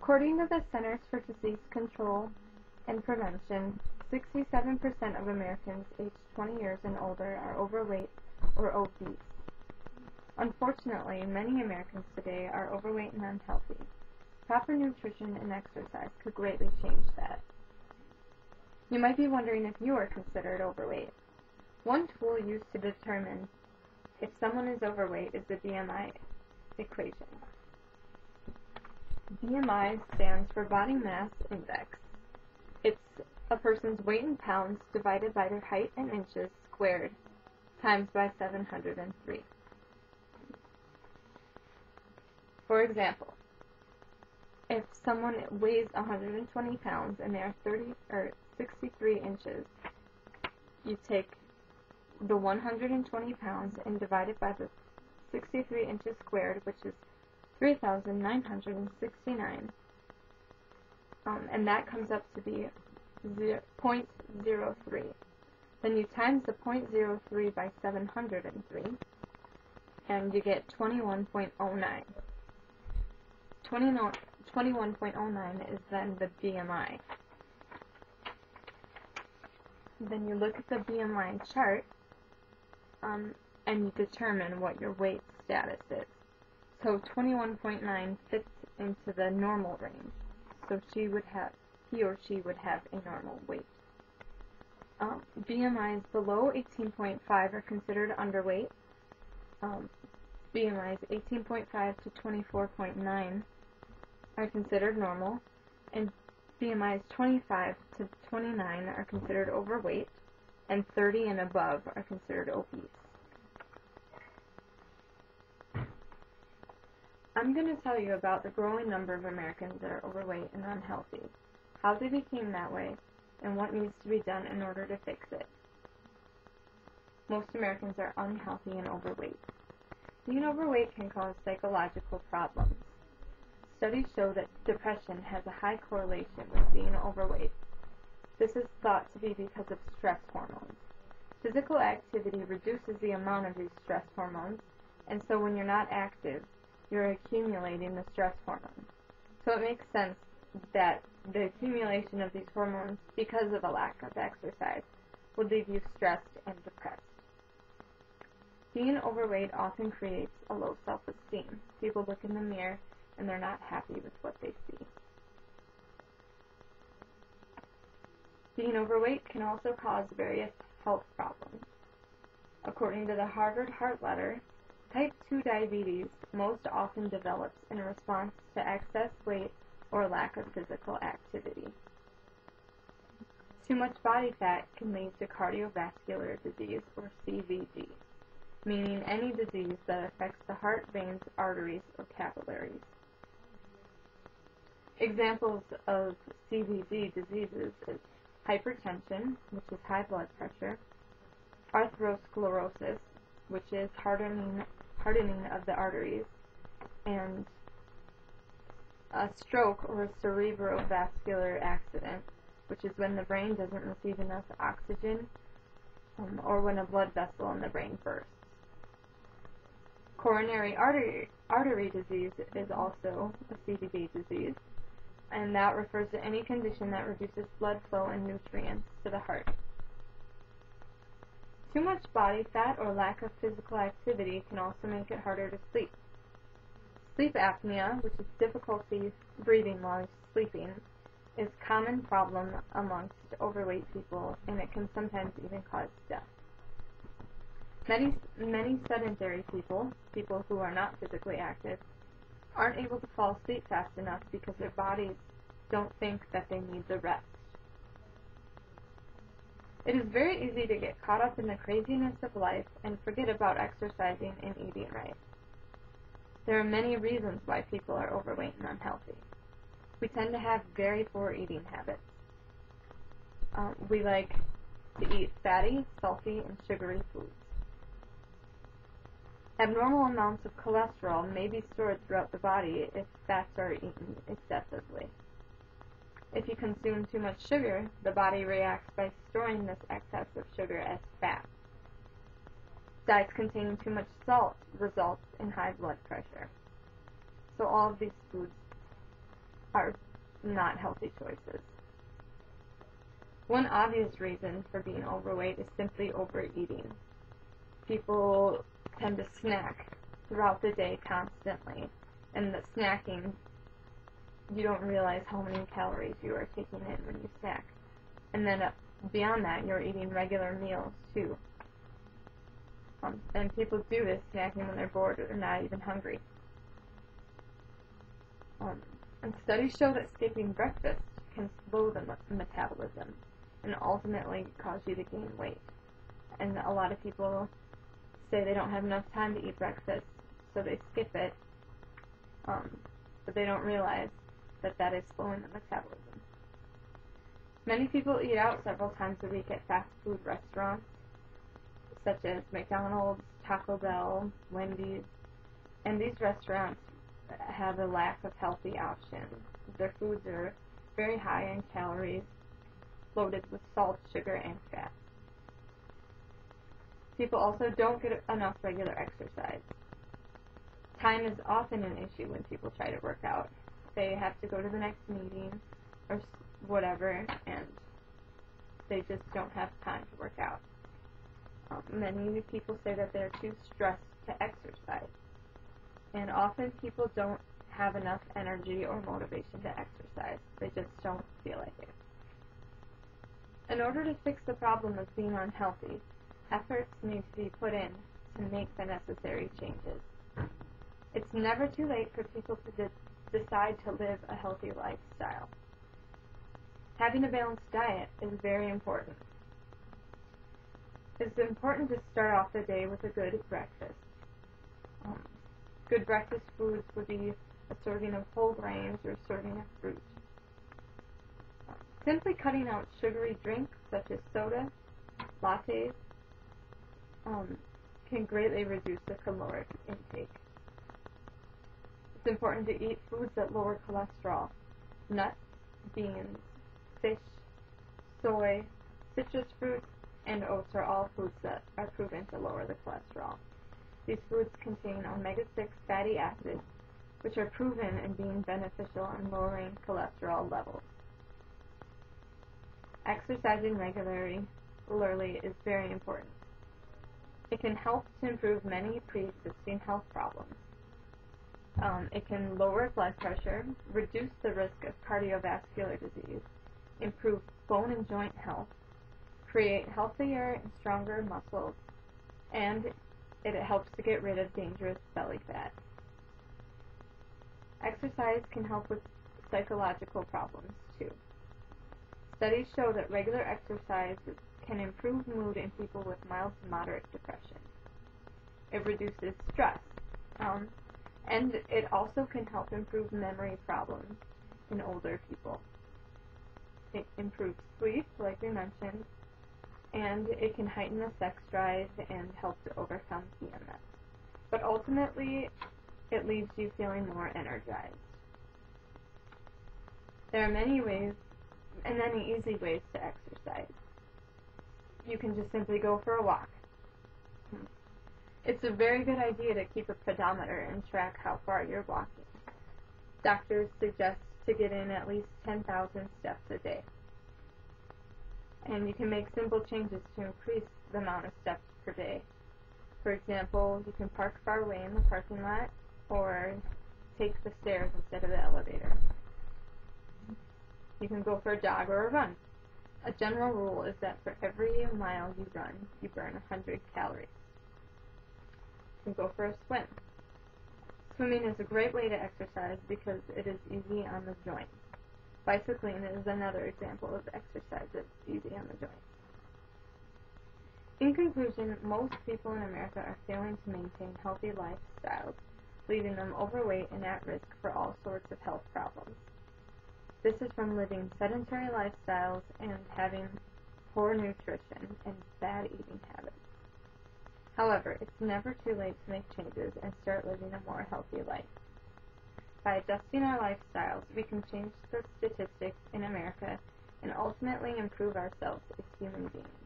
According to the Centers for Disease Control and Prevention, 67% of Americans aged 20 years and older are overweight or obese. Unfortunately, many Americans today are overweight and unhealthy. Proper nutrition and exercise could greatly change that. You might be wondering if you are considered overweight. One tool used to determine if someone is overweight is the BMI equation. BMI stands for Body Mass Index. It's a person's weight in pounds divided by their height in inches squared times by 703. For example, if someone weighs 120 pounds and they are 63 inches, you take the 120 pounds and divide it by the 63 inches squared, which is 3,969, and that comes up to be 0.03. Then you times the 0.03 by 703, and you get 21.09. 21.09 is then the BMI. Then you look at the BMI chart, and you determine what your weight status is. So 21.9 fits into the normal range. So he or she would have a normal weight. BMIs below 18.5 are considered underweight. BMIs 18.5 to 24.9 are considered normal, and BMIs 25 to 29 are considered overweight, and 30 and above are considered obese. I'm going to tell you about the growing number of Americans that are overweight and unhealthy, how they became that way, and what needs to be done in order to fix it. Most Americans are unhealthy and overweight. Being overweight can cause psychological problems. Studies show that depression has a high correlation with being overweight. This is thought to be because of stress hormones. Physical activity reduces the amount of these stress hormones, and so when you're not active, you're accumulating the stress hormones. So it makes sense that the accumulation of these hormones, because of a lack of exercise, would leave you stressed and depressed. Being overweight often creates a low self-esteem. People look in the mirror and they're not happy with what they see. Being overweight can also cause various health problems. According to the Harvard Heart Letter, type 2 diabetes most often develops in response to excess weight or lack of physical activity. Too much body fat can lead to cardiovascular disease, or CVD, meaning any disease that affects the heart, veins, arteries, or capillaries. Examples of CVD diseases is hypertension, which is high blood pressure, atherosclerosis, which is hardening of the arteries, and a stroke or cerebrovascular accident, which is when the brain doesn't receive enough oxygen, or when a blood vessel in the brain bursts. Coronary artery disease is also a CVD disease, and that refers to any condition that reduces blood flow and nutrients to the heart. Too much body fat or lack of physical activity can also make it harder to sleep. Sleep apnea, which is difficulty breathing while sleeping, is a common problem amongst overweight people, and it can sometimes even cause death. Many sedentary people who are not physically active, aren't able to fall asleep fast enough because their bodies don't think that they need the rest. It is very easy to get caught up in the craziness of life and forget about exercising and eating right. There are many reasons why people are overweight and unhealthy. We tend to have very poor eating habits. We like to eat fatty, salty, and sugary foods. Abnormal amounts of cholesterol may be stored throughout the body if fats are eaten excessively. If you consume too much sugar, the body reacts by storing this excess of sugar as fat. Diets containing too much salt results in high blood pressure. So all of these foods are not healthy choices. One obvious reason for being overweight is simply overeating. People tend to snack throughout the day constantly, and the snacking, you don't realize how many calories you are taking in when you snack. And then beyond that, you're eating regular meals too. And people do this snacking when they're bored or not even hungry. And studies show that skipping breakfast can slow the metabolism and ultimately cause you to gain weight. And a lot of people say they don't have enough time to eat breakfast, so they skip it, but they don't realize that that is slowing the metabolism. Many people eat out several times a week at fast food restaurants, such as McDonald's, Taco Bell, Wendy's, and these restaurants have a lack of healthy options. Their foods are very high in calories, loaded with salt, sugar, and fat. People also don't get enough regular exercise. Time is often an issue when people try to work out. They have to go to the next meeting or whatever, and they just don't have time to work out. Many people say that they're too stressed to exercise, and often people don't have enough energy or motivation to exercise. They just don't feel like it. In order to fix the problem of being unhealthy, efforts need to be put in to make the necessary changes. It's never too late for people to decide to live a healthy lifestyle. Having a balanced diet is very important. It's important to start off the day with a good breakfast. Good breakfast foods would be a serving of whole grains or a serving of fruit. Simply cutting out sugary drinks such as soda, lattes, can greatly reduce the caloric intake. It's important to eat foods that lower cholesterol. Nuts, beans, fish, soy, citrus fruits, and oats are all foods that are proven to lower the cholesterol. These foods contain omega-6 fatty acids, which are proven in being beneficial in lowering cholesterol levels. Exercising regularly is very important. It can help to improve many pre-existing health problems. It can lower blood pressure, reduce the risk of cardiovascular disease, improve bone and joint health, create healthier and stronger muscles, and it helps to get rid of dangerous belly fat. Exercise can help with psychological problems too. Studies show that regular exercise can improve mood in people with mild to moderate depression. It reduces stress, and it also can help improve memory problems in older people. It improves sleep, like we mentioned, and it can heighten the sex drive and help to overcome PMS. But ultimately, it leaves you feeling more energized. There are many ways and many easy ways to exercise. You can just simply go for a walk. It's a very good idea to keep a pedometer and track how far you're walking. Doctors suggest to get in at least 10,000 steps a day. And you can make simple changes to increase the amount of steps per day. For example, you can park far away in the parking lot or take the stairs instead of the elevator. You can go for a jog or a run. A general rule is that for every mile you run, you burn 100 calories. You can go for a swim. Swimming is a great way to exercise because it is easy on the joints. Bicycling is another example of exercise that's easy on the joints. In conclusion, most people in America are failing to maintain healthy lifestyles, leaving them overweight and at risk for all sorts of health problems. This is from living sedentary lifestyles and having poor nutrition and bad eating habits. However, it's never too late to make changes and start living a more healthy life. By adjusting our lifestyles, we can change the statistics in America and ultimately improve ourselves as human beings.